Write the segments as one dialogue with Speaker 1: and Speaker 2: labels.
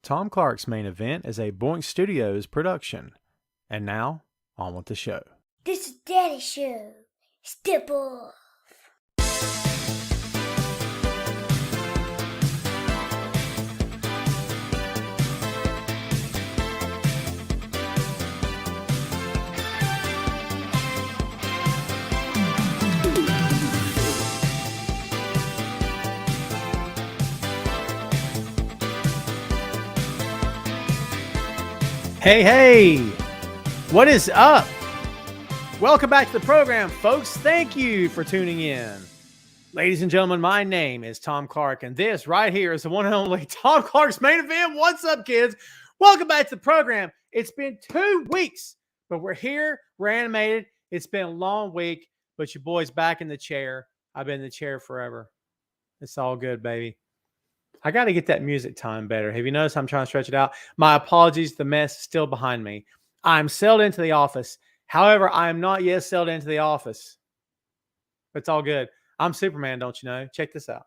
Speaker 1: Tom Clark's Main Event is a Boink Studios production. And now, on with the show.
Speaker 2: This is Daddy Show. Step off.
Speaker 1: Hey, what is up? Welcome back to the program, folks. Thank you for tuning in. Ladies and gentlemen, my name is Tom Clark, and this right here is the one and only Tom Clark's Main Event. What's up, kids? Welcome back to the program. It's been 2 weeks, but we're here. We're animated. It's been a long week, but your boy's back in the chair. I've been in the chair forever. It's all good, baby. I got to get that music time better. Have you noticed I'm trying to stretch it out? My apologies. The mess is still behind me. I'm settled into the office. However, I am not yet settled into the office. It's all good. I'm Superman, don't you know? Check this out.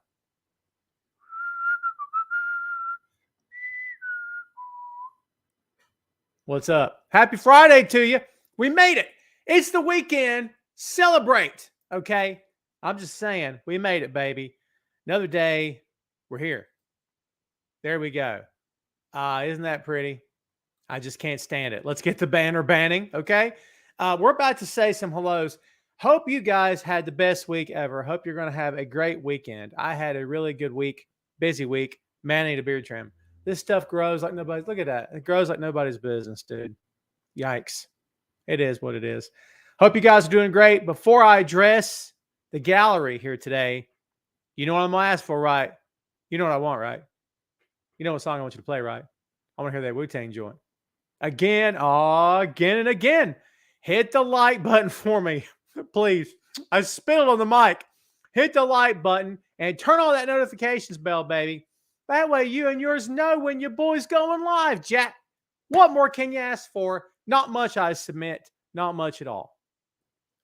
Speaker 1: What's up? Happy Friday to you. We made it. It's the weekend. Celebrate. Okay? I'm just saying. We made it, baby. Another day. We're here. There we go. Isn't that pretty? I just can't stand it. Let's get the banner banning, okay? We're about to say some hellos. Hope you guys had the best week ever. Hope you're going to have a great weekend. I had a really good week, busy week. Man, I need a beard trim. This stuff grows like nobody's. Look at that. It grows like nobody's business, dude. Yikes. It is what it is. Hope you guys are doing great. Before I address the gallery here today, you know what I'm going to ask for, right? You know what I want, right? You know what song I want you to play, right? I want to hear that Wu-Tang joint. Again and again. Hit the like button for me, please. I spilled on the mic. Hit the like button and turn on that notifications bell, baby. That way you and yours know when your boy's going live, Jack. What more can you ask for? Not much, I submit. Not much at all.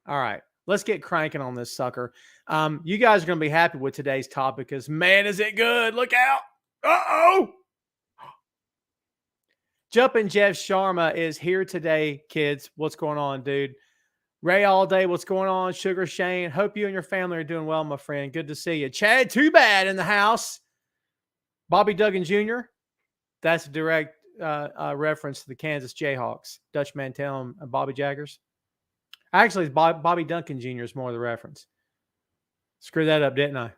Speaker 1: All right. Let's get cranking on this sucker. You guys are going to be happy with today's topic because, man, is it good. Look out. Uh-oh. Jumpin' Jeff Sharma is here today, kids. What's going on, dude? Ray All Day, what's going on? Sugar Shane, hope you and your family are doing well, my friend. Good to see you. Chad Too Bad in the house. Bobby Duggan Jr., that's a direct reference to the Kansas Jayhawks. Dutch Mantel and Bobby Jaggers. Actually, Bobby Duncan Jr. is more of the reference. Screwed that up, didn't I?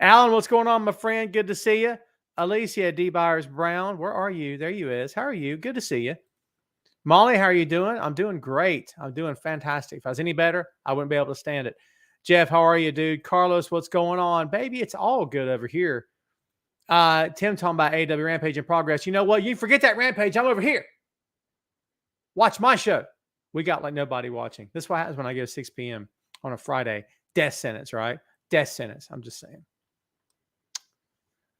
Speaker 1: Alan, what's going on, my friend? Good to see you. Alicia D. Byers Brown, where are you? There you is. How are you? Good to see you. Molly, how are you doing? I'm doing great. I'm doing fantastic. If I was any better, I wouldn't be able to stand it. Jeff, how are you, dude? Carlos, what's going on? Baby, it's all good over here. Tim talking about AW Rampage in progress. You know what? You forget that Rampage. I'm over here. Watch my show. We got like nobody watching. This is what happens when I go 6 p.m. on a Friday. Death sentence, right? Death sentence. I'm just saying.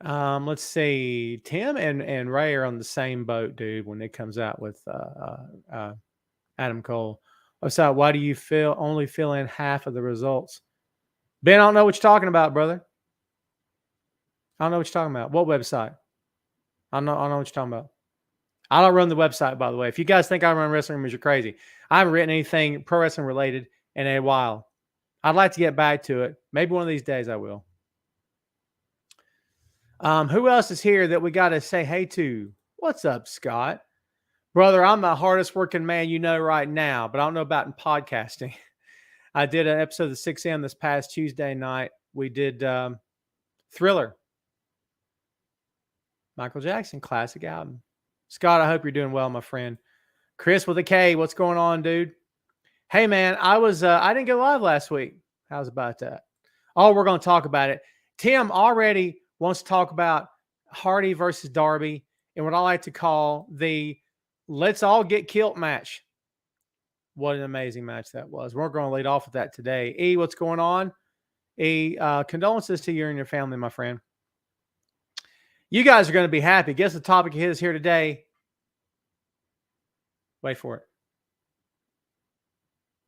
Speaker 1: Let's see. Tim and Ray are on the same boat, dude, when it comes out with Adam Cole. So why do you only fill in half of the results? Ben, I don't know what you're talking about, brother. I don't know what you're talking about. What website? I don't know what you're talking about. I don't run the website, by the way. If you guys think I run wrestling rumors, you're crazy. I haven't written anything pro wrestling related in a while. I'd like to get back to it. Maybe one of these days I will. Who else is here that we got to say hey to? What's up, Scott? Brother, I'm the hardest working man you know right now, but I don't know about in podcasting. I did an episode of the 6M this past Tuesday night. We did Thriller. Michael Jackson, classic album. Scott, I hope you're doing well, my friend. Chris with a K, what's going on, dude? Hey, man, I didn't go live last week. How's about that? Oh, we're going to talk about it. Tim already wants to talk about Hardy versus Darby and what I like to call the let's all get killed match. What an amazing match that was. We're going to lead off with that today. E, what's going on? E, condolences to you and your family, my friend. You guys are going to be happy. Guess the topic is here today. Wait for it.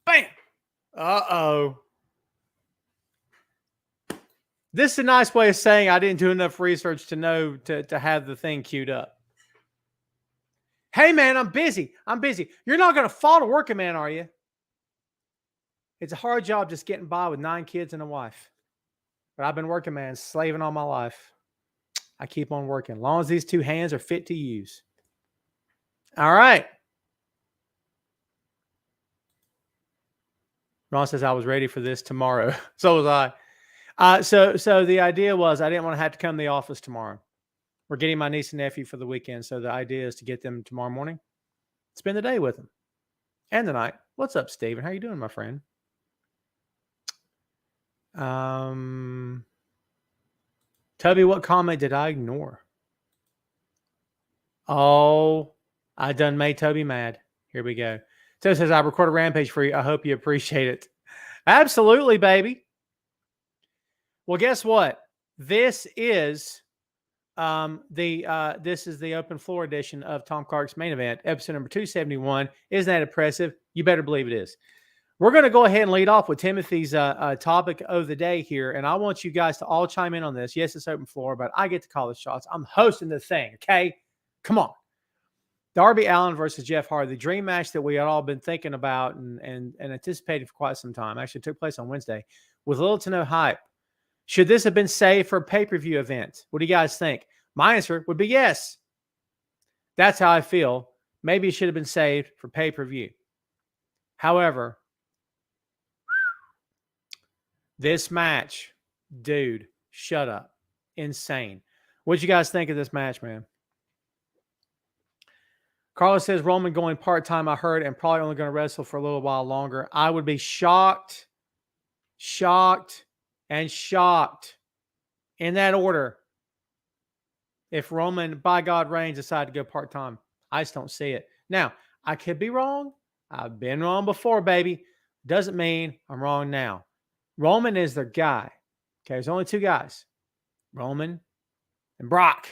Speaker 1: Bam! Uh-oh. This is a nice way of saying I didn't do enough research to know to have the thing queued up. Hey, man, I'm busy. You're not going to fall to working man, are you? It's a hard job just getting by with 9 kids and a wife. But I've been working, man, slaving all my life. I keep on working. As long as these 2 hands are fit to use. All right. Ron says I was ready for this tomorrow. So was I. So the idea was I didn't want to have to come to the office tomorrow. We're getting my niece and nephew for the weekend. So the idea is to get them tomorrow morning, spend the day with them and the night. What's up, Steven? How you doing, my friend? Toby, what comment did I ignore? Oh, I done made Toby mad. Here we go. So it says I recorded a rampage for you. I hope you appreciate it. Absolutely, baby. Well, guess what? This is the open floor edition of Tom Clark's Main Event, episode number 271. Isn't that impressive? You better believe it is. We're going to go ahead and lead off with Timothy's topic of the day here, and I want you guys to all chime in on this. Yes, it's open floor, but I get to call the shots. I'm hosting the thing, okay? Come on. Darby Allin versus Jeff Hardy, the dream match that we had all been thinking about and anticipating for quite some time. Actually, took place on Wednesday with little to no hype. Should this have been saved for a pay-per-view event? What do you guys think? My answer would be yes. That's how I feel. Maybe it should have been saved for pay-per-view. However, this match, dude, shut up. Insane. What you guys think of this match, man? Carlos says Roman going part-time, I heard, and probably only going to wrestle for a little while longer. I would be shocked in that order if Roman, by God, Reigns decided to go part-time. I just don't see it. Now, I could be wrong. I've been wrong before, baby. Doesn't mean I'm wrong now. Roman is their guy. Okay, there's only 2 guys. Roman and Brock.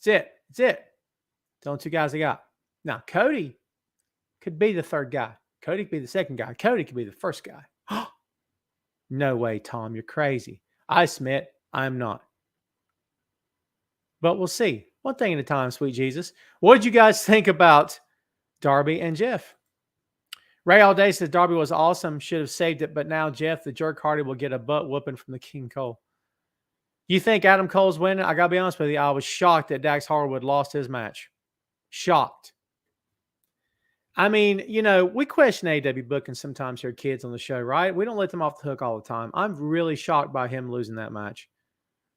Speaker 1: That's it. It's only 2 guys they got. Now, Cody could be the 3rd guy. Cody could be the 2nd guy. Cody could be the 1st guy. No way, Tom. You're crazy. I submit I'm not. But we'll see. One thing at a time, sweet Jesus. What did you guys think about Darby and Jeff? Ray All Day says Darby was awesome. Should have saved it. But now Jeff, the jerk Hardy, will get a butt whooping from the King Cole. You think Adam Cole's winning? I got to be honest with you. I was shocked that Dax Harwood lost his match. Shocked. I mean, we question AEW booking sometimes here, kids on the show, right? We don't let them off the hook all the time. I'm really shocked by him losing that match.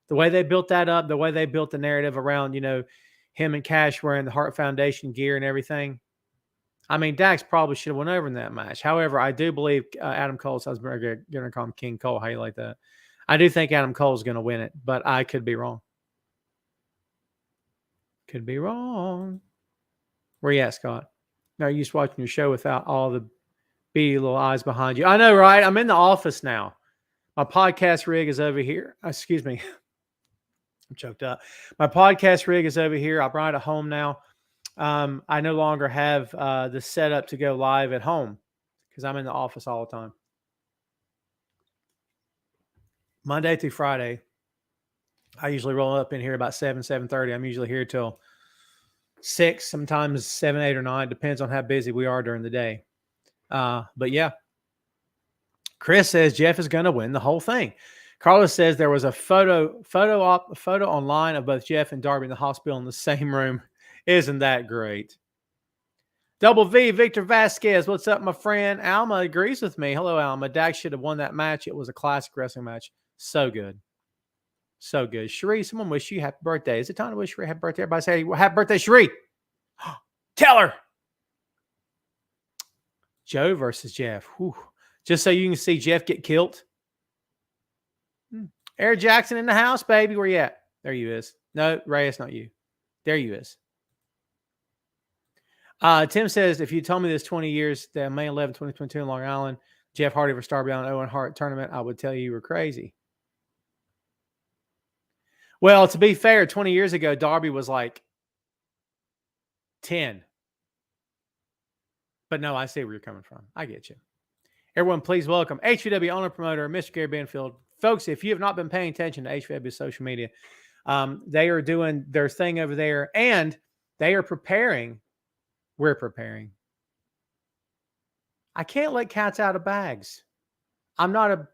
Speaker 1: The way they built that up, the way they built the narrative around, him and Cash wearing the Hart Foundation gear and everything. I mean, Dax probably should have went over in that match. However, I do believe Adam Cole's, I was going to call him King Cole. How you like that? I do think Adam Cole's going to win it, but I could be wrong. Could be wrong. Where you at, Scott? No, you're used to watching your show without all the beady little eyes behind you. I know, right? I'm in the office now. My podcast rig is over here. Excuse me. I'm choked up. My podcast rig is over here. I'm right at home now. I no longer have the setup to go live at home because I'm in the office all the time. Monday through Friday, I usually roll up in here about 7:30. I'm usually here till 6, sometimes 7, 8, or 9. Depends on how busy we are during the day. But yeah. Chris says Jeff is going to win the whole thing. Carlos says there was a photo online of both Jeff and Darby in the hospital in the same room. Isn't that great? Double V, Victor Vasquez. What's up, my friend? Alma agrees with me. Hello, Alma. Dax should have won that match. It was a classic wrestling match. So good. So good. Cherie, someone wish you happy birthday. Is it time to wish Cherie happy birthday? Everybody say, well, happy birthday, Cherie. Tell her. Joe versus Jeff. Whew. Just so you can see Jeff get killed. Eric Jackson in the house, baby. Where you at? There you is. No, Ray, it's not you. There you is. Tim says, if you told me this 20 years, that May 11, 2022 in Long Island, Jeff Hardy versus Darby Allin Owen Hart tournament, I would tell you were crazy. Well, to be fair, 20 years ago, Darby was like 10. But no, I see where you're coming from. I get you. Everyone, please welcome HVW owner promoter, Mr. Gary Benfield. folks, if you have not been paying attention to HVW social media, they are doing their thing over there, and they are preparing. We're preparing. I can't let cats out of bags. I'm not a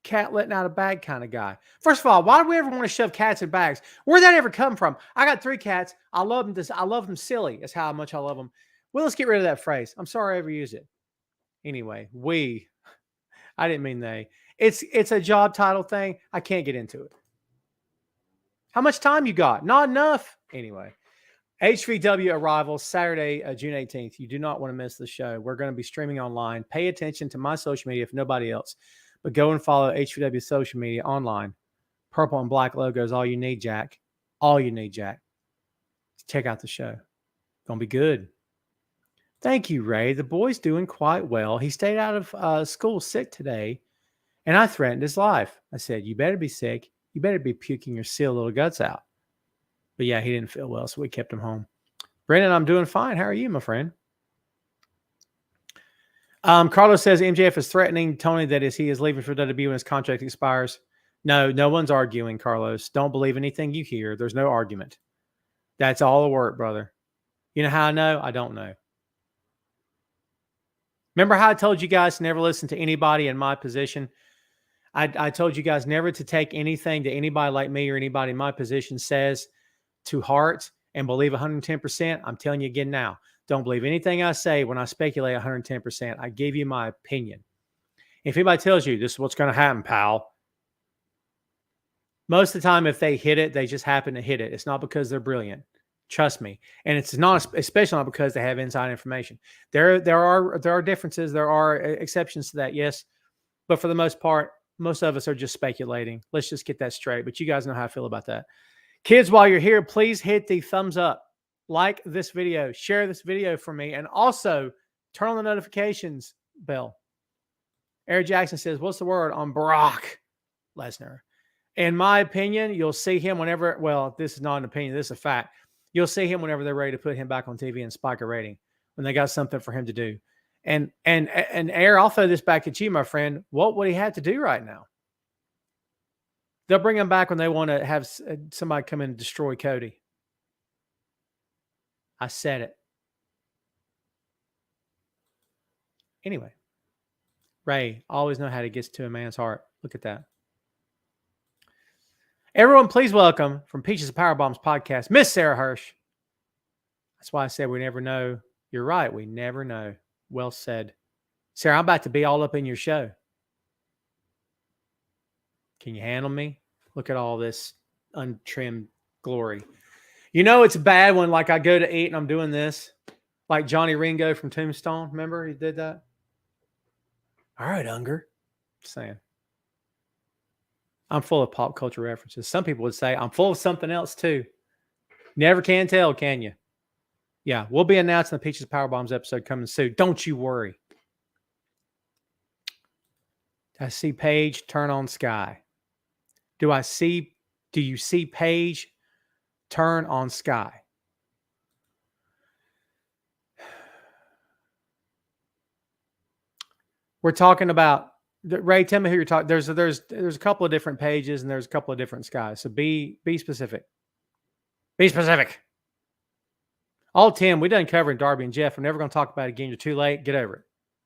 Speaker 1: cat letting out a bag kind of guy. First of all, why do we ever want to shove cats in bags? Where'd that ever come from? I got 3 cats. I love them. I love them silly. That's how much I love them. Well, let's get rid of that phrase. I'm sorry I ever used it. Anyway, I didn't mean they. It's a job title thing. I can't get into it. How much time you got? Not enough. Anyway, HVW arrival Saturday, June 18th. You do not want to miss the show. We're going to be streaming online. Pay attention to my social media if nobody else. But go and follow HVW social media online. Purple and black logo is all you need, Jack. All you need, Jack. Check out the show. Gonna be good. Thank you, Ray. The boy's doing quite well. He stayed out of school sick today, and I threatened his life. I said, you better be sick. You better be puking your seal little guts out. But yeah, he didn't feel well, so we kept him home. Brendan, I'm doing fine. How are you, my friend? Carlos says MJF is threatening Tony that he is leaving for WWE when his contract expires. No one's arguing, Carlos. Don't believe anything you hear. There's no argument. That's all the work, brother. You know how I know? I don't know. Remember how I told you guys to never listen to anybody in my position? I told you guys never to take anything that anybody like me or anybody in my position says to heart and believe 110%. I'm telling you again now. Don't believe anything I say when I speculate 110%. I give you my opinion. If anybody tells you this is what's going to happen, pal, most of the time if they hit it, they just happen to hit it. It's not because they're brilliant. Trust me. And it's not, especially not because they have inside information. There are differences. There are exceptions to that, yes. But for the most part, most of us are just speculating. Let's just get that straight. But you guys know how I feel about that. Kids, while you're here, please hit the thumbs up. Like this video. Share this video for me. And also, turn on the notifications bell. Eric Jackson says, what's the word on Brock Lesnar? In my opinion, you'll see him whenever, well, this is not an opinion. This is a fact. You'll see him whenever they're ready to put him back on TV and spike a rating, when they got something for him to do. And Air, I'll throw this back at you, my friend. What would he have to do right now? They'll bring him back when they want to have somebody come in and destroy Cody. I said it. Anyway, Ray, always know how to get to a man's heart. Look at that. Everyone, please welcome from Peaches and Power Bombs podcast, Miss Sarah Hirsch. That's why I said we never know. You're right. We never know. Well said. Sarah, I'm about to be all up in your show. Can you handle me? Look at all this untrimmed glory. You know it's bad when, like, I go to eat and I'm doing this. Like Johnny Ringo from Tombstone. Remember he did that? All right, Unger. Just saying. I'm full of pop culture references. Some people would say I'm full of something else too. Never can tell, can you? Yeah, we'll be announcing the Peaches Power Bombs episode coming soon. Don't you worry. I see Paige turn on Sky. Do you see Paige turn on Sky? We're talking about, Ray, tell me who you're talking. There's a couple of different pages and there's a couple of different Skies. So be specific. Be specific. All Tim, we done covering Darby and Jeff. We're never going to talk about it again. You're too late. Get over it.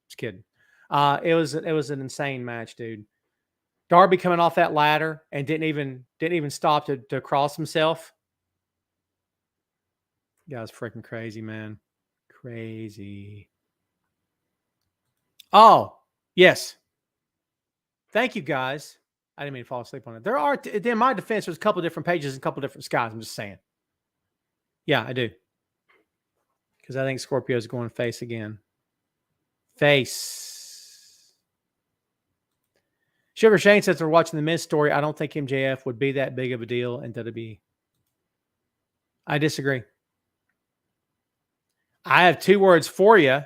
Speaker 1: Just kidding. It was an insane match, dude. Darby coming off that ladder and didn't even stop to cross himself. Guy's freaking crazy, man. Crazy. Oh, yes. Thank you, guys. I didn't mean to fall asleep on it. There are, in my defense, there's a couple of different pages and a couple of different Skies. I'm just saying. Yeah, I do. Because I think Scorpio's going face again. Face. Sugar Shane says they're watching the Miz story. I don't think MJF would be that big of a deal in WWE. I disagree. I have 2 words for you.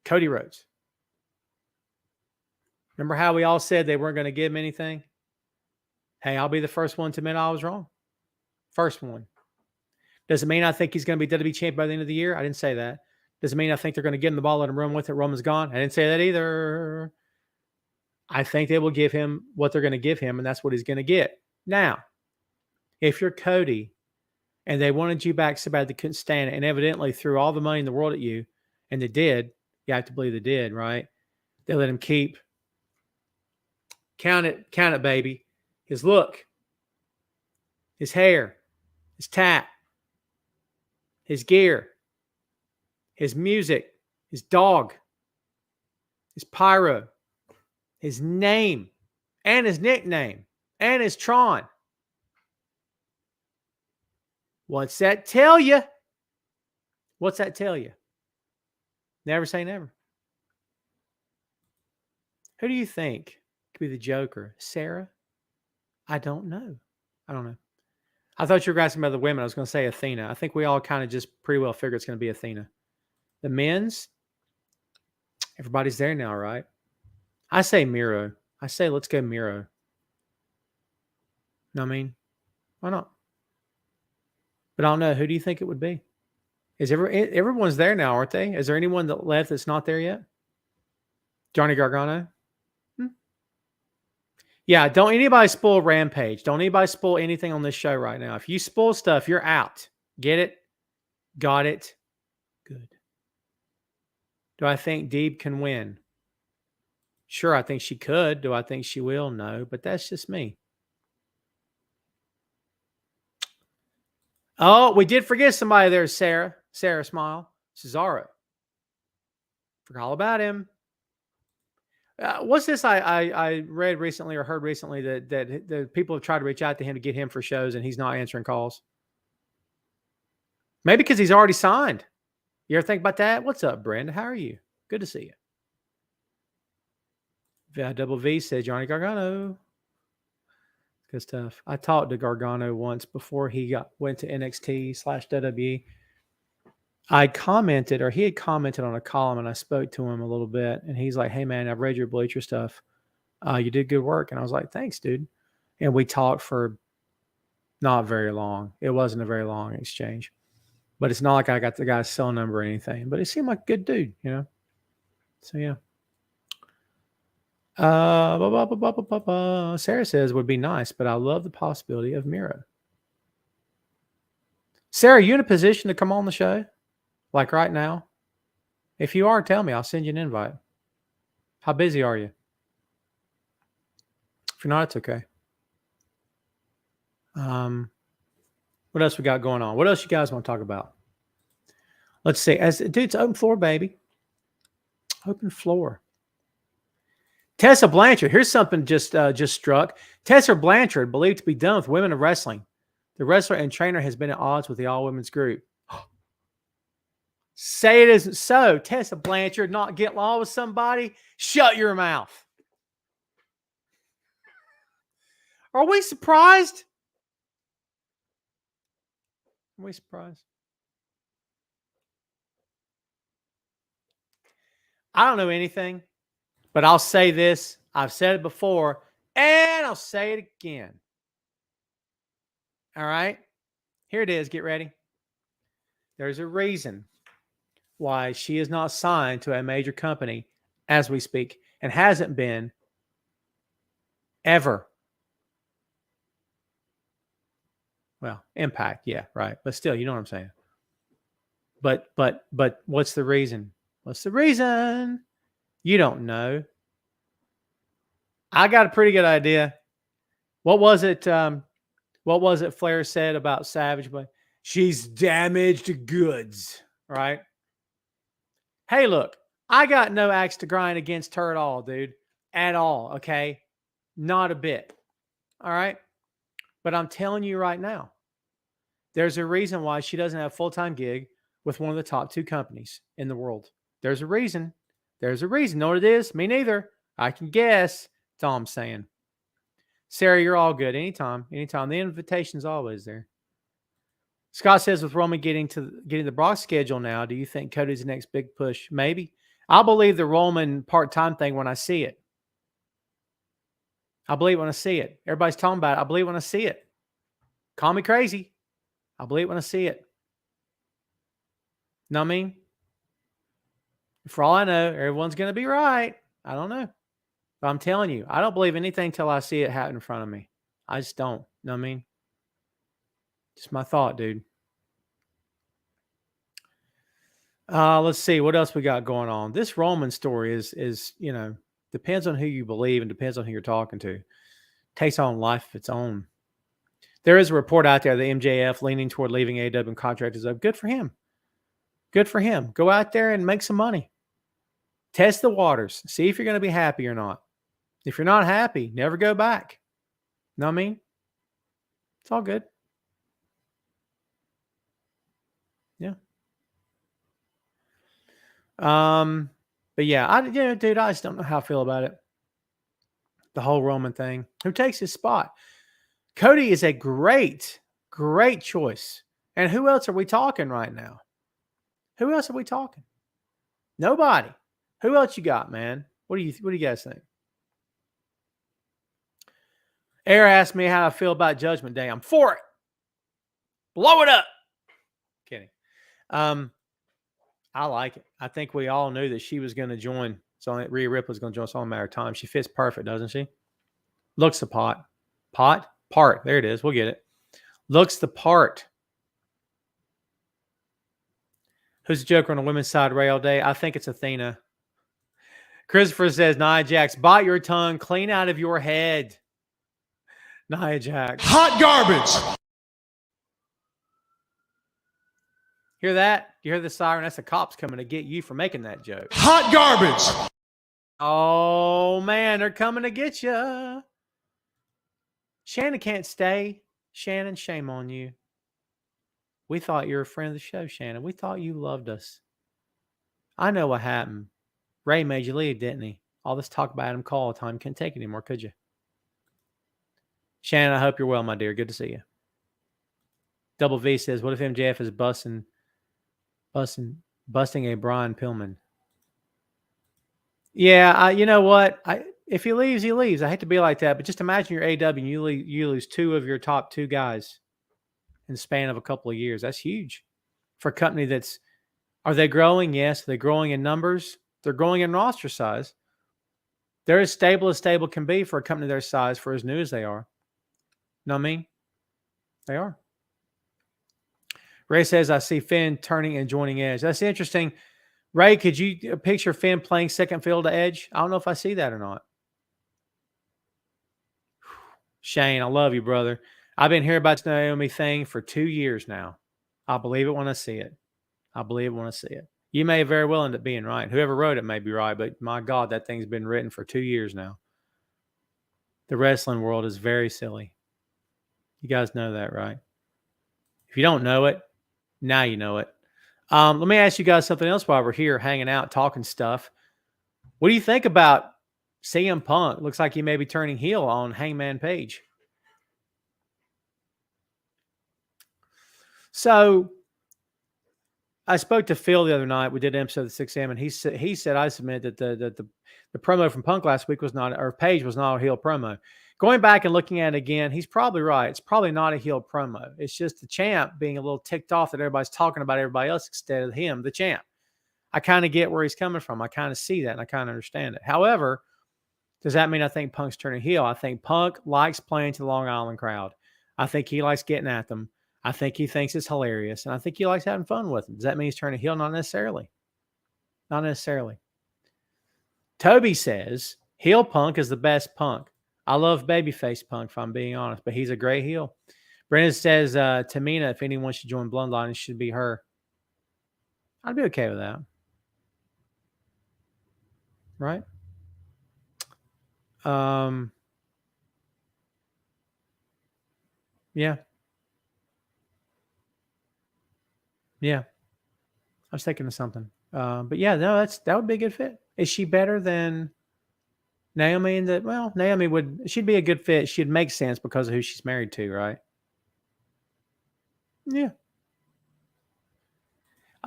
Speaker 1: Cody Rhodes. Remember how we all said they weren't going to give him anything? Hey, I'll be the first one to admit I was wrong. First one. Does it mean I think he's going to be WWE champion by the end of the year? I didn't say that. Does it mean I think they're going to give him the ball, let him run with it? Roman's gone. I didn't say that either. I think they will give him what they're going to give him, and that's what he's going to get. Now, if you're Cody and they wanted you back so bad they couldn't stand it, and evidently threw all the money in the world at you, and they did, you have to believe they did, right? They let him keep, count it, baby, his look, his hair, his tap, his gear, his music, his dog, his pyro, his name, and his nickname, and his Tron. What's that tell you? What's that tell you? Never say never. Who do you think could be the Joker? Sarah? I don't know. I don't know. I thought you were asking about the women. I was going to say Athena. I think we all kind of just pretty well figure it's going to be Athena. The men's, everybody's there now, right? I say Miro. I say let's go Miro. I mean, why not? But I don't know. Who do you think it would be? Everyone's there now, aren't they? Is there anyone that left that's not there yet? Johnny Gargano? Yeah, don't anybody spoil Rampage. Don't anybody spoil anything on this show right now. If you spoil stuff, you're out. Get it? Got it? Good. Do I think Deeb can win? Sure, I think she could. Do I think she will? No, but that's just me. Oh, we did forget somebody there, Sarah. Sarah, smile. Cesaro. Forgot all about him. What's this I read recently or heard recently that the people have tried to reach out to him to get him for shows and he's not answering calls? Maybe because he's already signed. You ever think about that? What's up, Brenda? How are you? Good to see you. Double V says Johnny Gargano. Good stuff. I talked to Gargano once before he went to NXT/WWE. I commented, or he had commented on a column, and I spoke to him a little bit, and he's like, "Hey man, I've read your Bleacher stuff. You did good work." And I was like, "Thanks, dude." And we talked for not very long. It wasn't a very long exchange, but it's not like I got the guy's cell number or anything. But he seemed like a good dude, you know. So yeah. Sarah says would be nice, but I love the possibility of Miro. Sarah, you in a position to come on the show? Like right now? If you are, tell me. I'll send you an invite. How busy are you? If you're not, it's okay. What else we got going on? What else you guys want to talk about? Let's see. Dude, it's open floor, baby. Open floor. Tessa Blanchard. Here's something just struck. Tessa Blanchard, believed to be done with women of wrestling. The wrestler and trainer has been at odds with the all-women's group. Say it isn't so. Tessa Blanchard not getting along with somebody? Shut your mouth. Are we surprised? Are we surprised? I don't know anything, but I'll say this. I've said it before, and I'll say it again. All right? Here it is. Get ready. There's a reason why she is not signed to a major company as we speak and hasn't been ever. Well, Impact, yeah, right. But still, you know what I'm saying. But what's the reason? What's the reason? You don't know. I got a pretty good idea. What was it? What was it Flair said about Savage? But she's damaged goods, right? Hey, look, I got no axe to grind against her at all, dude. At all, okay? Not a bit. All right? But I'm telling you right now, there's a reason why she doesn't have a full-time gig with one of the top 2 companies in the world. There's a reason. There's a reason. Know what it is? Me neither. I can guess. That's all I'm saying. Sarah, you're all good. Anytime. Anytime. The invitation's always there. Scott says with Roman getting the Brock schedule now, do you think Cody's the next big push? Maybe. I'll believe the Roman part-time thing when I see it. I believe when I see it. Everybody's talking about it. I believe when I see it. Call me crazy. I believe when I see it. Know what I mean? For all I know, everyone's going to be right. I don't know. But I'm telling you, I don't believe anything till I see it happen in front of me. I just don't. Know what I mean? Just my thought, dude. Let's see what else we got going on. This Roman story is depends on who you believe and depends on who you're talking to. Takes on life of its own. There is a report out there that MJF leaning toward leaving AEW and contract is up. Good for him. Good for him. Go out there and make some money. Test the waters. See if you're going to be happy or not. If you're not happy, never go back. Know what I mean? It's all good. Yeah. But yeah, dude, I just don't know how I feel about it. The whole Roman thing. Who takes his spot? Cody is a great, great choice. And who else are we talking right now? Who else are we talking? Nobody. Who else you got, man? What do you guys think? Air asked me how I feel about Judgment Day. I'm for it. Blow it up. Kidding. I like it. I think we all knew that she was going to join. So Rhea Ripley was going to join. It's only a matter of time. She fits perfect, doesn't she? Looks the part. There it is. We'll get it. Looks the part. Who's the Joker on the women's side rail day? I think it's Athena. Christopher says, Nia Jax, bite your tongue clean out of your head. Nia Jax.
Speaker 3: Hot garbage.
Speaker 1: Hear that? You hear the siren? That's the cops coming to get you for making that joke.
Speaker 3: Hot garbage.
Speaker 1: Oh, man, they're coming to get you. Shannon can't stay. Shannon, shame on you. We thought you were a friend of the show, Shannon. We thought you loved us. I know what happened. Ray made you leave, didn't he? All this talk about Adam Cole all the time. Couldn't take it anymore, could you? Shannon, I hope you're well, my dear. Good to see you. Double V says, what if MJF is busting a Brian Pillman? Yeah, you know what? If he leaves, he leaves. I hate to be like that, but just imagine you're AW and you lose two of your top two guys in the span of a couple of years. That's huge for a company that's. Are they growing? Yes. Are they growing in numbers? They're growing in roster size. They're as stable can be for a company their size, for as new as they are. Know what I mean? They are. Ray says, I see Finn turning and joining Edge. That's interesting. Ray, could you picture Finn playing second field to Edge? I don't know if I see that or not. Shane, I love you, brother. I've been hearing about the Naomi thing for 2 years now. I'll believe it when I see it. You may very well end up being right. Whoever wrote it may be right, but my God, that thing's been written for 2 years now. The wrestling world is very silly. You guys know that, right? If you don't know it, now you know it. Let me ask you guys something else while we're here hanging out, talking stuff. What do you think about CM Punk? Looks like he may be turning heel on Hangman Page. So I spoke to Phil the other night. We did an episode of 6M, and he said I submitted that the promo from Punk last week was not, or Page was not a heel promo. Going back and looking at it again, he's probably right. It's probably not a heel promo. It's just the champ being a little ticked off that everybody's talking about everybody else instead of him, the champ. I kind of get where he's coming from. I kind of see that, and I kind of understand it. However, does that mean I think Punk's turning heel? I think Punk likes playing to the Long Island crowd. I think he likes getting at them. I think he thinks it's hilarious, and I think he likes having fun with them. Does that mean he's turning heel? Not necessarily. Not necessarily. Toby says, heel Punk is the best Punk. I love babyface Punk, if I'm being honest, but he's a great heel. Brendan says, Tamina, if anyone should join Bloodline, it should be her. I'd be okay with that. Right? Yeah. Yeah. I was thinking of something. But yeah, no, that would be a good fit. Is she better than Naomi? Naomi she'd be a good fit. She'd make sense because of who she's married to, right? Yeah.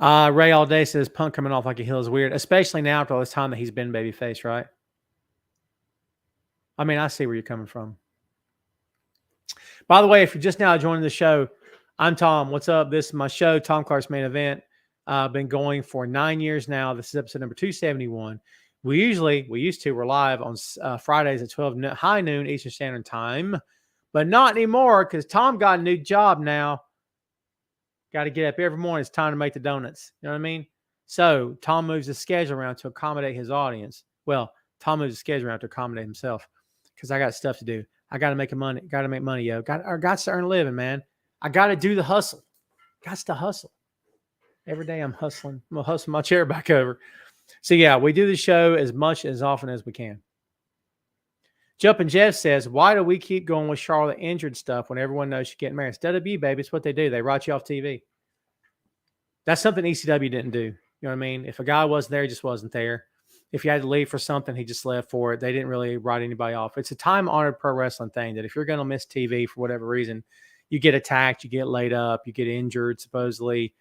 Speaker 1: Ray all day says Punk coming off like a heel is weird, especially now after all this time that he's been babyface, right? I mean, I see where you're coming from. By the way, if you're just now joining the show, I'm Tom. What's up? This is my show, Tom Clark's Main Event. Been going for 9 years now. This is episode number 271. We used to, we're live on Fridays at 12 high noon Eastern Standard Time, but not anymore because Tom got a new job now. Got to get up every morning. It's time to make the donuts. You know what I mean? So Tom moves the schedule around to accommodate his audience. Well, Tom moves the schedule around to accommodate himself because I got stuff to do. I got to make money. Got to make money, yo. Got to earn a living, man. I got to do the hustle. Got to hustle. Every day I'm hustling. I'm going to hustle my chair back over. So, yeah, we do the show as much as often as we can. Jumpin' Jeff says, why do we keep going with Charlotte injured stuff when everyone knows she's getting married? It's WWE, baby. It's what they do. They write you off TV. That's something ECW didn't do. You know what I mean? If a guy wasn't there, he just wasn't there. If you had to leave for something, he just left for it. They didn't really write anybody off. It's a time-honored pro wrestling thing that if you're going to miss TV for whatever reason, you get attacked, you get laid up, you get injured, supposedly,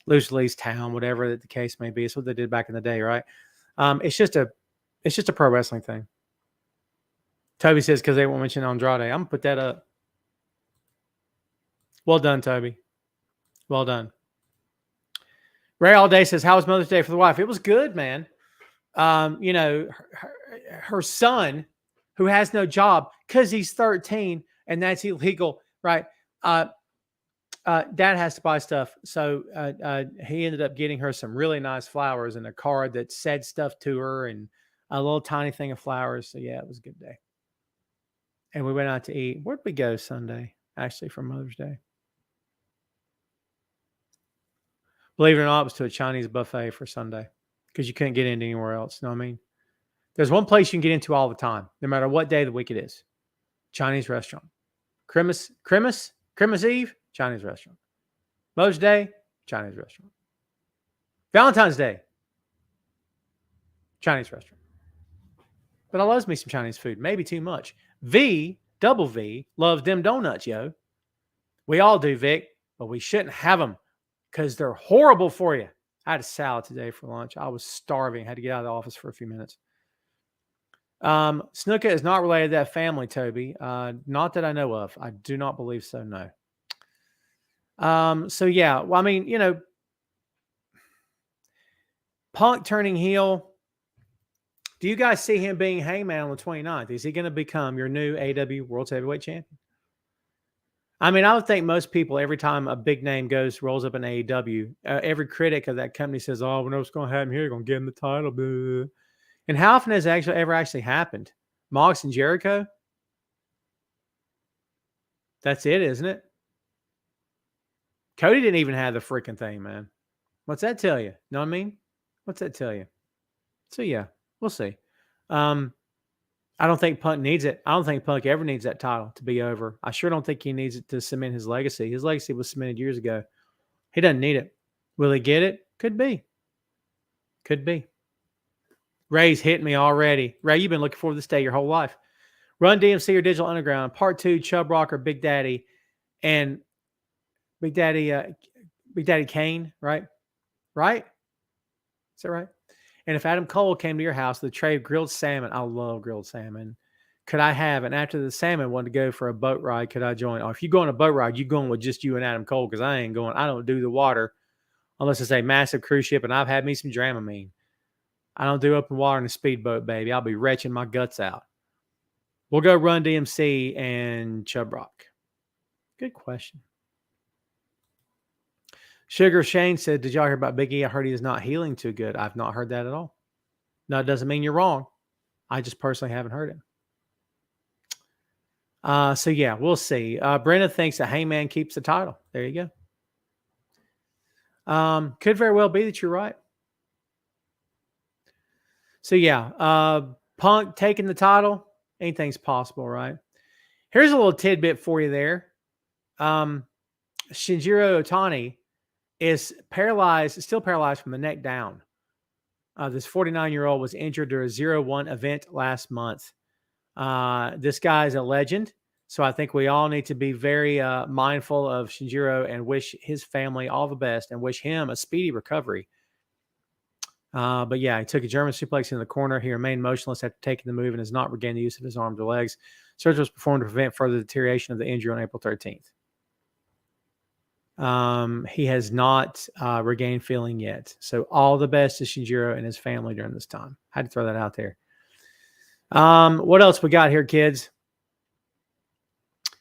Speaker 1: lose town, whatever the case may be. It's what they did back in the day, right? It's just a pro wrestling thing. Toby says, because they won't mention Andrade. I'm going to put that up. Well done, Toby. Well done. Ray All Day says, how was Mother's Day for the wife? It was good, man. You know, her son, who has no job because he's 13 and that's illegal, right? Dad has to buy stuff. So he ended up getting her some really nice flowers and a card that said stuff to her and a little tiny thing of flowers. So, yeah, it was a good day. And we went out to eat. Where'd we go Sunday, actually, for Mother's Day? Believe it or not, it was to a Chinese buffet for Sunday because you couldn't get into anywhere else. You know what I mean? There's one place you can get into all the time, no matter what day of the week it is. Chinese restaurant. Christmas Eve, Chinese restaurant. Mother's Day, Chinese restaurant. Valentine's Day, Chinese restaurant. But I loves me some Chinese food, maybe too much. Double V, loves them donuts, yo. We all do, Vic, but we shouldn't have them because they're horrible for you. I had a salad today for lunch. I was starving. Had to get out of the office for a few minutes. Snuka is not related to that family, Toby. Not that I know of. I do not believe so, no. So, yeah. Well, I mean, you know, Punk turning heel. Do you guys see him being Hangman on the 29th? Is he going to become your new AW World Heavyweight Champion? I mean, I would think most people, every time a big name rolls up in AEW, every critic of that company says, oh, we know what's going to happen here. You're going to give him the title. Blah. And how often has it ever actually happened? Mox and Jericho? That's it, isn't it? Cody didn't even have the freaking thing, man. What's that tell you? Know what I mean? What's that tell you? So, yeah, we'll see. I don't think Punk needs it. I don't think Punk ever needs that title to be over. I sure don't think he needs it to cement his legacy. His legacy was cemented years ago. He doesn't need it. Will he get it? Could be. Could be. Ray's hitting me already. Ray, you've been looking forward to this day your whole life. Run DMC or Digital Underground. Part 2, Chub Rock or Big Daddy. And Big Daddy Kane, right? Right? Is that right? And if Adam Cole came to your house with a tray of grilled salmon, I love grilled salmon. Could I have? And after the salmon wanted to go for a boat ride, could I join? Or if you go on a boat ride, you going with just you and Adam Cole because I ain't going. I don't do the water unless it's a massive cruise ship. And I've had me some Dramamine. I don't do open water in a speedboat, baby. I'll be retching my guts out. We'll go Run DMC and Chub Rock. Good question. Sugar Shane said, did y'all hear about Big E? I heard he is not healing too good. I've not heard that at all. No, it doesn't mean you're wrong. I just personally haven't heard it. So, yeah, we'll see. Brenda thinks that Hangman keeps the title. There you go. Could very well be that you're right. So, yeah, Punk taking the title, anything's possible, right? Here's a little tidbit for you there. Shinjiro Otani is still paralyzed from the neck down. This 49-year-old was injured during a 0-1 event last month. This guy is a legend, so I think we all need to be very mindful of Shinjiro and wish his family all the best and wish him a speedy recovery. But yeah, he took a German suplex in the corner. He remained motionless after taking the move and has not regained the use of his arms or legs. Surgery was performed to prevent further deterioration of the injury on April 13th. He has not regained feeling yet. So all the best to Shinjiro and his family during this time. Had to throw that out there. What else we got here, kids?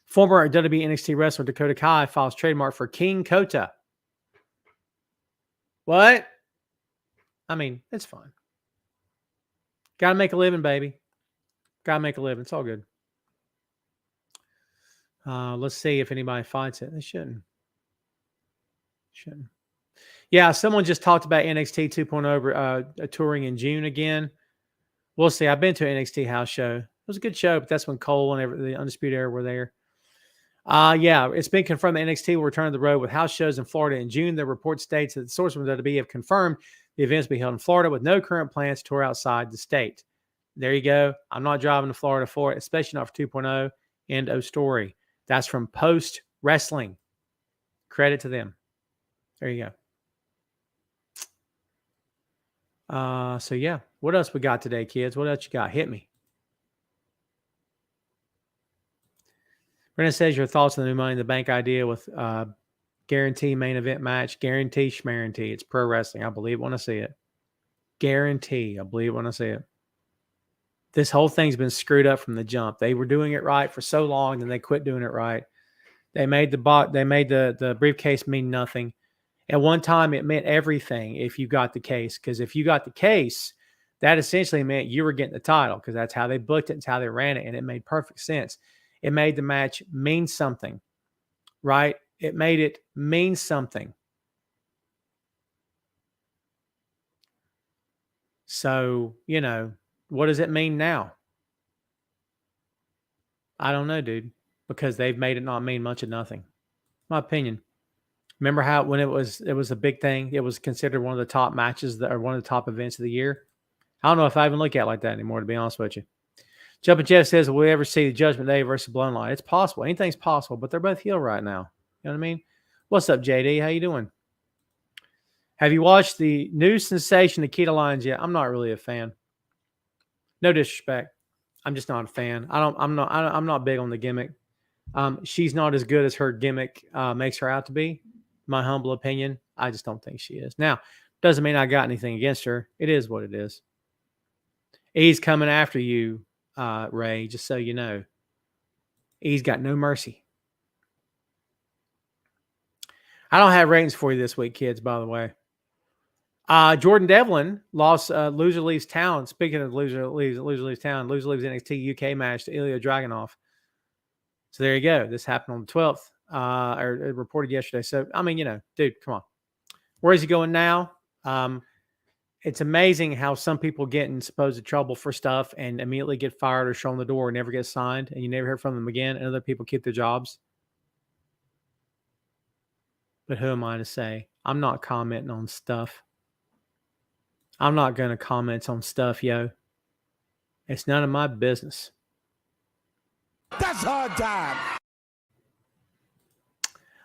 Speaker 1: Former WWE NXT wrestler Dakota Kai files trademark for King Kota. What? I mean, it's fine. Got to make a living, baby. Got to make a living. It's all good. Let's see if anybody finds it. They shouldn't. Yeah, someone just talked about NXT 2.0 touring in June again. We'll see. I've been to an NXT house show. It was a good show, but that's when Cole and the Undisputed Era were there. Yeah, it's been confirmed that NXT will return to the road with house shows in Florida in June. The report states that the sources from WWE have confirmed the events will be held in Florida with no current plans to tour outside the state. There you go. I'm not driving to Florida for it, especially not for 2.0. End of story. That's from Post Wrestling. Credit to them. There you go. So yeah, what else we got today, kids? What else you got? Hit me. Brennan says your thoughts on the new Money in the Bank idea with guarantee main event match. Guarantee schmarantee. It's pro wrestling. I believe it when I see it. Guarantee. I believe it when I see it. This whole thing's been screwed up from the jump. They were doing it right for so long, then they quit doing it right. They made the briefcase mean nothing. At one time, it meant everything if you got the case. Because if you got the case, that essentially meant you were getting the title because that's how they booked it. It's how they ran it. And it made perfect sense. It made the match mean something, right? It made it mean something. So, what does it mean now? I don't know, dude, because they've made it not mean much of nothing. My opinion. Remember how when it was a big thing, it was considered one of the top matches or one of the top events of the year. I don't know if I even look at it like that anymore, to be honest with you. Jumpin' Jeff says, will we ever see the Judgment Day versus Bloodline? It's possible. Anything's possible, but they're both heel right now. You know what I mean? What's up, JD? How you doing? Have you watched the new sensation Nikita Lyons yet? I'm not really a fan. No disrespect. I'm just not a fan. I'm not big on the gimmick. She's not as good as her gimmick makes her out to be. My humble opinion. I just don't think she is. Now, doesn't mean I got anything against her. It is what it is. He's coming after you, Ray, just so you know. He's got no mercy. I don't have ratings for you this week, kids, by the way. Jordan Devlin lost Loser Leaves Town. Speaking of Loser Leaves Town, Loser Leaves NXT UK match to Ilya Dragunov. So there you go. This happened on the 12th, or it reported yesterday. So, I mean, dude, come on. Where is he going now? It's amazing how some people get in supposed trouble for stuff and immediately get fired or shown the door and never get signed, and you never hear from them again, and other people keep their jobs. But who am I to say? I'm not commenting on stuff. I'm not going to comment on stuff, yo. It's none of my business.
Speaker 3: That's hard time.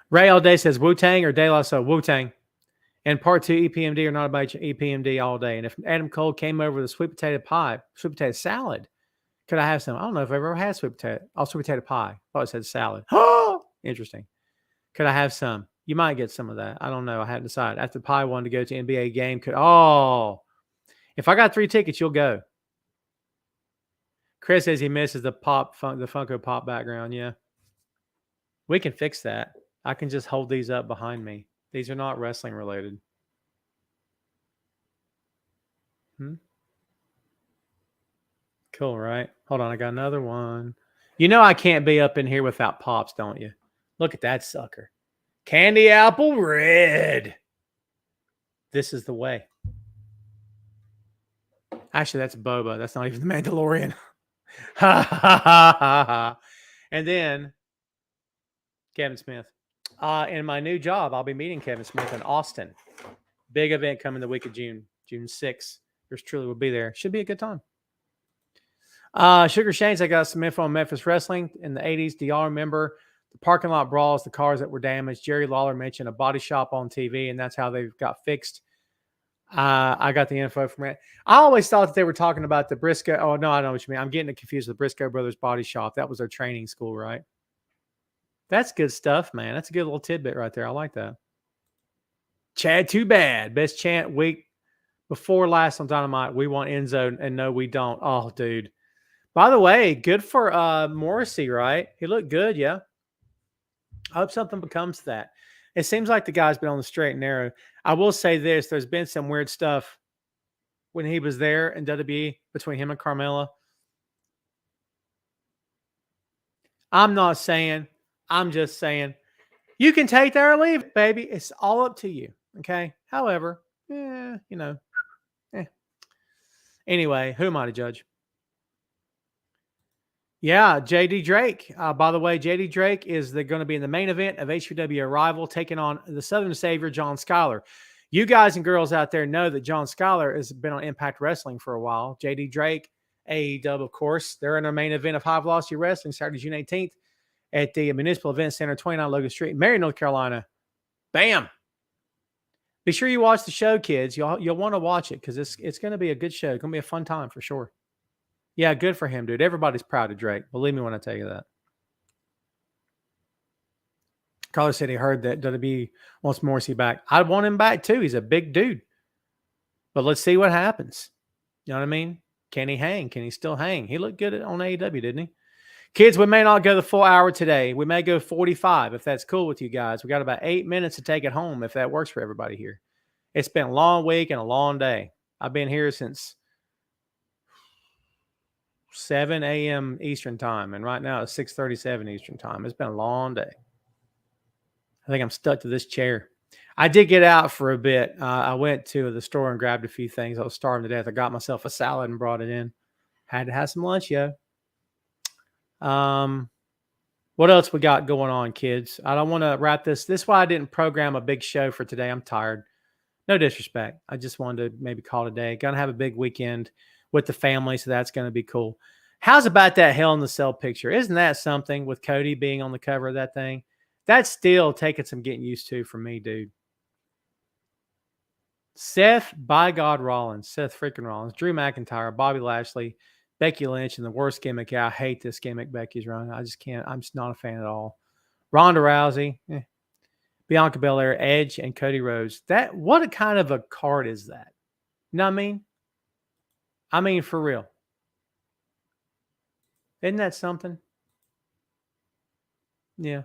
Speaker 1: Ray all day says Wu-Tang or De La Soul. Wu-Tang. And part 2, EPMD or not about EPMD all day. And if Adam Cole came over with a sweet potato salad, could I have some? I don't know if I've ever had sweet potato pie. I thought it said salad. Oh, interesting. Could I have some? You might get some of that. I don't know. I haven't decided. After Pie wanted to go to NBA game, if I got 3 tickets, you'll go. Chris says he misses the Funko Pop background. Yeah. We can fix that. I can just hold these up behind me. These are not wrestling related. Cool, right? Hold on. I got another one. I can't be up in here without Pops, don't you? Look at that sucker. Candy apple red. This is the way. Actually, that's Boba. That's not even the Mandalorian. Ha ha ha ha ha. And then Kevin Smith. In my new job, I'll be meeting Kevin Smith in Austin. Big event coming the week of June 6th. Yours truly will be there. Should be a good time. Sugar Shane's, I got some info on Memphis Wrestling in the 80s. Do y'all remember the parking lot brawls, the cars that were damaged? Jerry Lawler mentioned a body shop on TV, and that's how they got fixed. I got the info from it. I always thought that they were talking about the Briscoe. Oh, no, I know what you mean. I'm getting it confused with the Briscoe Brothers Body Shop. That was their training school, right? That's good stuff, man. That's a good little tidbit right there. I like that. Chad, too bad. Best chant week before last on Dynamite. We want Enzo, and no, we don't. Oh, dude. By the way, good for Morrissey, right? He looked good, yeah. I hope something becomes that. It seems like the guy's been on the straight and narrow. I will say this: there's been some weird stuff when he was there in WWE between him and Carmella. I'm not saying. I'm just saying. You can take that or leave it, baby. It's all up to you. Okay. However, you know. Anyway, who am I to judge? Yeah, JD Drake. By the way, JD Drake is going to be in the main event of HPW Arrival, taking on the Southern Savior, John Schuyler. You guys and girls out there know that John Schuyler has been on Impact Wrestling for a while. JD Drake, AEW, of course. They're in our main event of High Velocity Wrestling, Saturday, June 18th at the Municipal Event Center, 29 Logan Street, Marion, North Carolina. Bam! Be sure you watch the show, kids. You'll want to watch it because it's going to be a good show. It's going to be a fun time for sure. Yeah, good for him, dude. Everybody's proud of Drake. Believe me when I tell you that. Carlos said he heard that WWE wants Morrissey back. I want him back too. He's a big dude. But let's see what happens. You know what I mean? Can he hang? Can he still hang? He looked good on AEW, didn't he? Kids, we may not go the full hour today. We may go 45 if that's cool with you guys. We got about 8 minutes to take it home if that works for everybody here. It's been a long week and a long day. I've been here since 7 a.m. Eastern time, and right now it's 6:37 Eastern time. It's been a long day. I think I'm stuck to this chair. I did get out for a bit. I went to the store and grabbed a few things. I was starving to death. I got myself a salad and brought it in. Had to have some lunch, yo. What else we got going on, kids? I don't want to wrap this. This is why I didn't program a big show for today. I'm tired. No disrespect. I just wanted to maybe call it a day. Gonna have a big weekend with the family, so that's going to be cool. How's about that Hell in the Cell picture? Isn't that something with Cody being on the cover of that thing? That's still taking some getting used to for me, dude. Seth, by God, Rollins. Seth freaking Rollins. Drew McIntyre, Bobby Lashley, Becky Lynch, and the worst gimmick. Yeah, I hate this gimmick Becky's running. I just can't. I'm just not a fan at all. Ronda Rousey, Bianca Belair, Edge, and Cody Rhodes. What a kind of a card is that? You know what I mean? I mean, for real. Isn't that something? Yeah.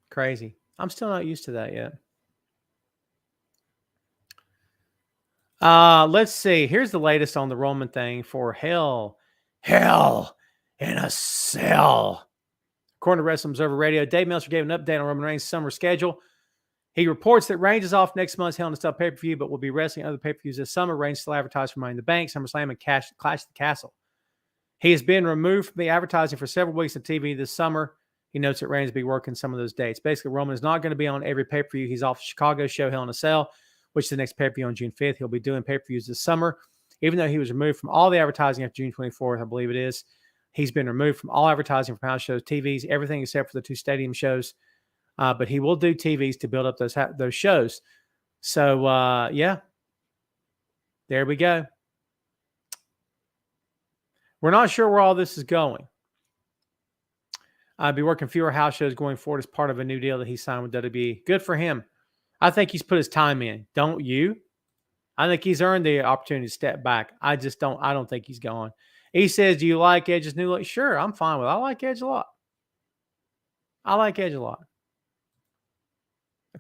Speaker 1: Crazy. I'm still not used to that yet. Let's see. Here's the latest on the Roman thing for Hell in a Cell. According to Wrestling Observer Radio, Dave Meltzer gave an update on Roman Reigns' summer schedule. He reports that Reigns is off next month's Hell in a Cell pay-per-view, but will be wrestling other pay-per-views this summer. Reigns still advertised for Money in the Bank, SummerSlam, and Clash at the Castle. He has been removed from the advertising for several weeks on TV this summer. He notes that Reigns will be working some of those dates. Basically, Roman is not going to be on every pay-per-view. He's off the Chicago show, Hell in a Cell, which is the next pay-per-view on June 5th. He'll be doing pay-per-views this summer. Even though he was removed from all the advertising after June 24th, I believe it is, he's been removed from all advertising from house shows, TVs, everything except for the 2 stadium shows. But he will do TVs to build up those shows. So, yeah, there we go. We're not sure where all this is going. I'll be working fewer house shows going forward as part of a new deal that he signed with WWE. Good for him. I think he's put his time in. Don't you? I think he's earned the opportunity to step back. I don't think he's gone. He says, do you like Edge's new look? Sure, I'm fine with it. I like Edge a lot.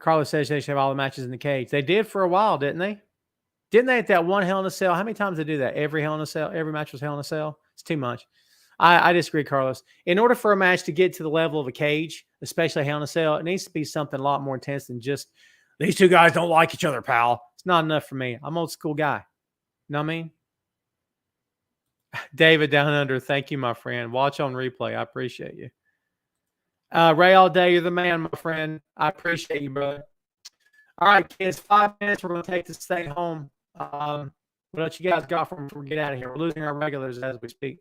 Speaker 1: Carlos says they should have all the matches in the cage. They did for a while, didn't they? Didn't they at that one Hell in a Cell? How many times did they do that? Every Hell in a Cell? Every match was Hell in a Cell? It's too much. I disagree, Carlos. In order for a match to get to the level of a cage, especially Hell in a Cell, it needs to be something a lot more intense than just, these two guys don't like each other, pal. It's not enough for me. I'm an old school guy. You know what I mean? David Down Under, thank you, my friend. Watch on replay. I appreciate you. Ray All Day, you're the man, my friend. I appreciate you, brother. All right, kids, 5 minutes. We're going to take this thing home. What else you guys got before we get out of here? We're losing our regulars as we speak.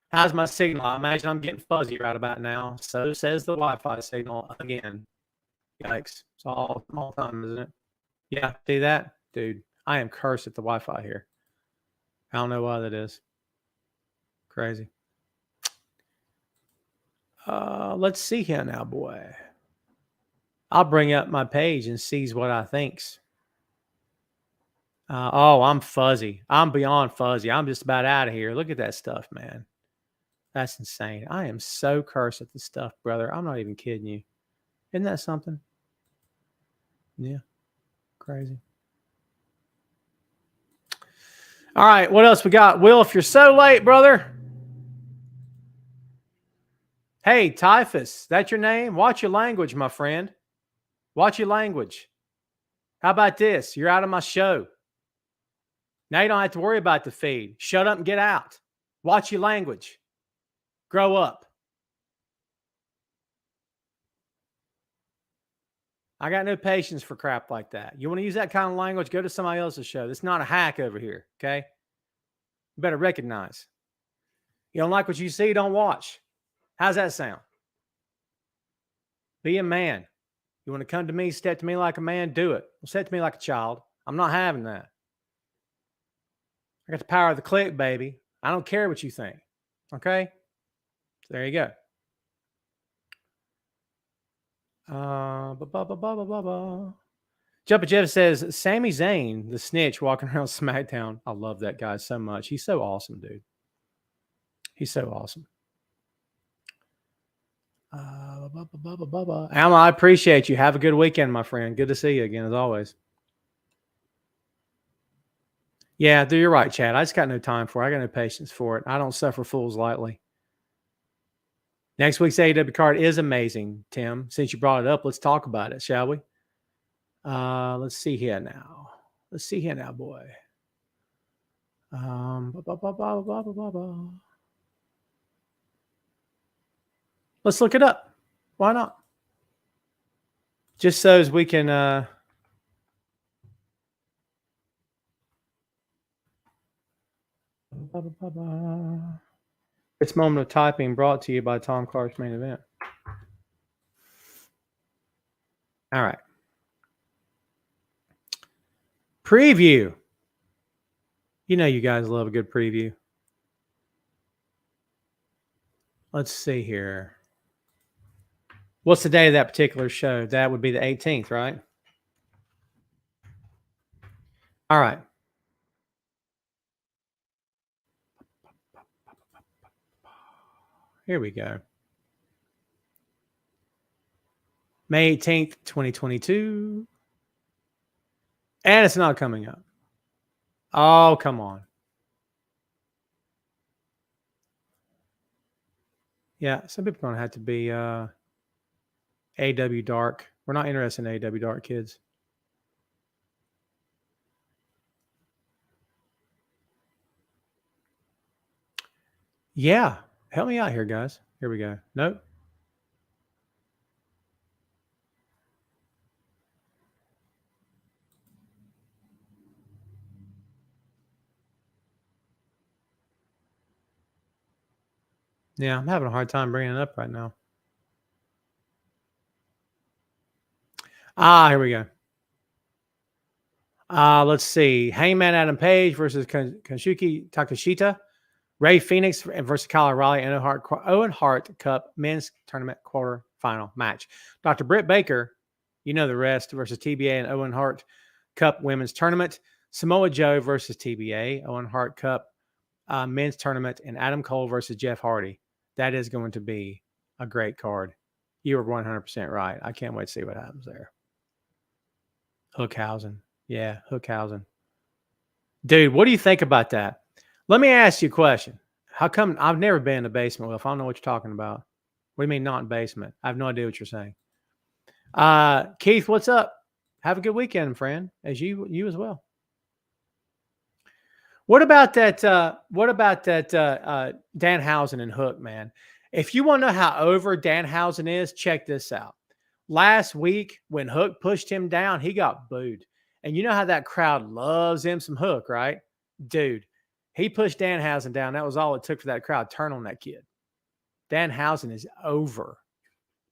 Speaker 1: How's my signal? I imagine I'm getting fuzzy right about now. So says the Wi-Fi signal again. Yikes. It's all time, isn't it? Yeah, see that? Dude, I am cursed at the Wi-Fi here. I don't know why that is. Crazy. Let's see here now, boy. I'll bring up my page and sees what I thinks. Oh, I'm fuzzy. I'm beyond fuzzy. I'm just about out of here. Look at that stuff, man. That's insane. I am so cursed at this stuff, brother. I'm not even kidding you. Isn't that something? Yeah. Crazy. All right. What else we got? Will, if you're so late, brother. Hey, Typhus, that's your name? Watch your language, my friend. Watch your language. How about this? You're out of my show. Now you don't have to worry about the feed. Shut up and get out. Watch your language. Grow up. I got no patience for crap like that. You want to use that kind of language? Go to somebody else's show. It's not a hack over here, okay? You better recognize. You don't like what you see, don't watch. How's that sound? Be a man. You want to come to me, step to me like a man, do it. Don't step to me like a child. I'm not having that. I got the power of the click, baby. I don't care what you think. Okay? So there you go. Jumper Jeff says, Sami Zayn, the snitch walking around SmackDown. I love that guy so much. He's so awesome, dude. He's so awesome. Alma, I appreciate you. Have a good weekend, my friend. Good to see you again, as always. Yeah, you're right, Chad. I just got no time for it. I got no patience for it. I don't suffer fools lightly. Next week's AEW card is amazing, Tim. Since you brought it up, let's talk about it, shall we? Let's see here now. Let's see here now, boy. Let's look it up. Why not? Just so as we can This moment of typing brought to you by Tom Clark's Main Event. All right. Preview. You know you guys love a good preview. Let's see here. What's the day of that particular show? That would be the 18th, right? All right. Here we go. May 18th, 2022. And it's not coming up. Oh, come on. Yeah, some people are going to have to be AW Dark. We're not interested in AW Dark, kids. Yeah. Help me out here, guys. Here we go. Nope. Yeah, I'm having a hard time bringing it up right now. Here we go. Let's see. Hangman Adam Page versus Kensuke Takashita. Ray Phoenix versus Kyle O'Reilly and Owen Hart Cup Men's Tournament Quarterfinal match. Dr. Britt Baker, you know the rest, versus TBA and Owen Hart Cup Women's Tournament. Samoa Joe versus TBA, Owen Hart Cup Men's Tournament, and Adam Cole versus Jeff Hardy. That is going to be a great card. You were 100% right. I can't wait to see what happens there. Hookhausen. Yeah, Hookhausen. Dude, what do you think about that? Let me ask you a question. How come I've never been in the basement, Will? If I don't know what you're talking about. What do you mean not in basement? I have no idea what you're saying. Keith, what's up? Have a good weekend, friend. As you as well. What about that Danhausen and Hook, man? If you want to know how over Danhausen is, check this out. Last week, when Hook pushed him down, he got booed. And you know how that crowd loves him some Hook, right? Dude, he pushed Danhausen down. That was all it took for that crowd to turn on that kid. Danhausen is over.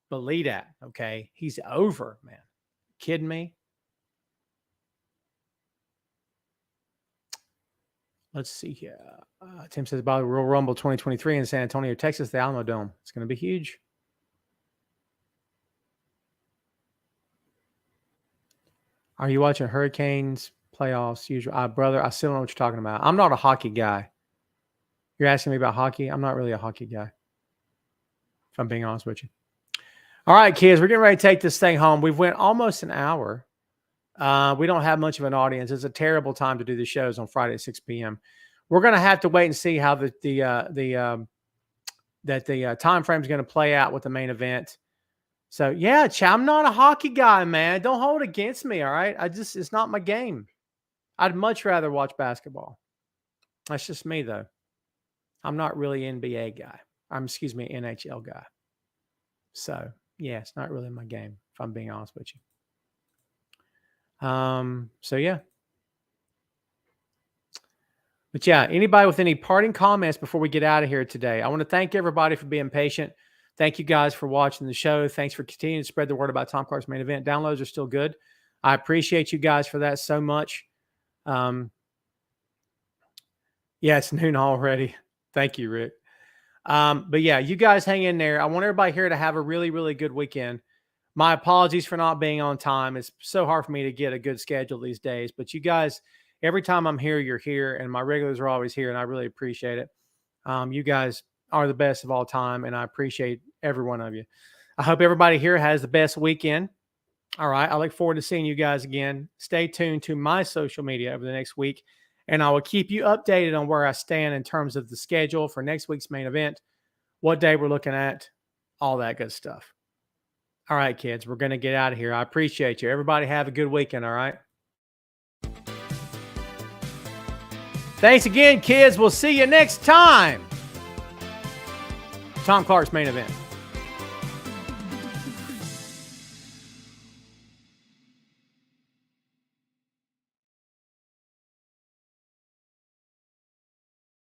Speaker 1: Believe that, okay? He's over, man. Kidding me? Let's see here. Tim says about the Royal Rumble 2023 in San Antonio, Texas, the Alamo Dome. It's going to be huge. Are you watching Hurricanes playoffs? Usual, brother. I still don't know what you're talking about. I'm not a hockey guy. You're asking me about hockey. I'm not really a hockey guy, if I'm being honest with you. All right, kids, we're getting ready to take this thing home. We've went almost an hour. We don't have much of an audience. It's a terrible time to do the shows on Friday at 6 p.m. We're going to have to wait and see how the time frame is going to play out with the main event. So yeah, I'm not a hockey guy, man. Don't hold it against me. All right. It's not my game. I'd much rather watch basketball. That's just me though. I'm not really NBA guy. NHL guy. So yeah, it's not really my game, if I'm being honest with you. So yeah. But yeah, anybody with any parting comments before we get out of here today? I want to thank everybody for being patient. Thank you guys for watching the show. Thanks for continuing to spread the word about Tom Clark's Main Event. Downloads are still good. I appreciate you guys for that so much. Yeah, it's noon already. Thank you, Rick. But yeah, you guys hang in there. I want everybody here to have a really, really good weekend. My apologies for not being on time. It's so hard for me to get a good schedule these days, but you guys, every time I'm here, you're here, and my regulars are always here, and I really appreciate it. You guys are the best of all time, and I appreciate every one of you. I hope everybody here has the best weekend. All right. I look forward to seeing you guys again. Stay tuned to my social media over the next week, and I will keep you updated on where I stand in terms of the schedule for next week's main event, what day we're looking at, all that good stuff. All right, kids, we're going to get out of here. I appreciate you. Everybody have a good weekend, all right? Thanks again, kids. We'll see you next time. Tom Clark's Main Event.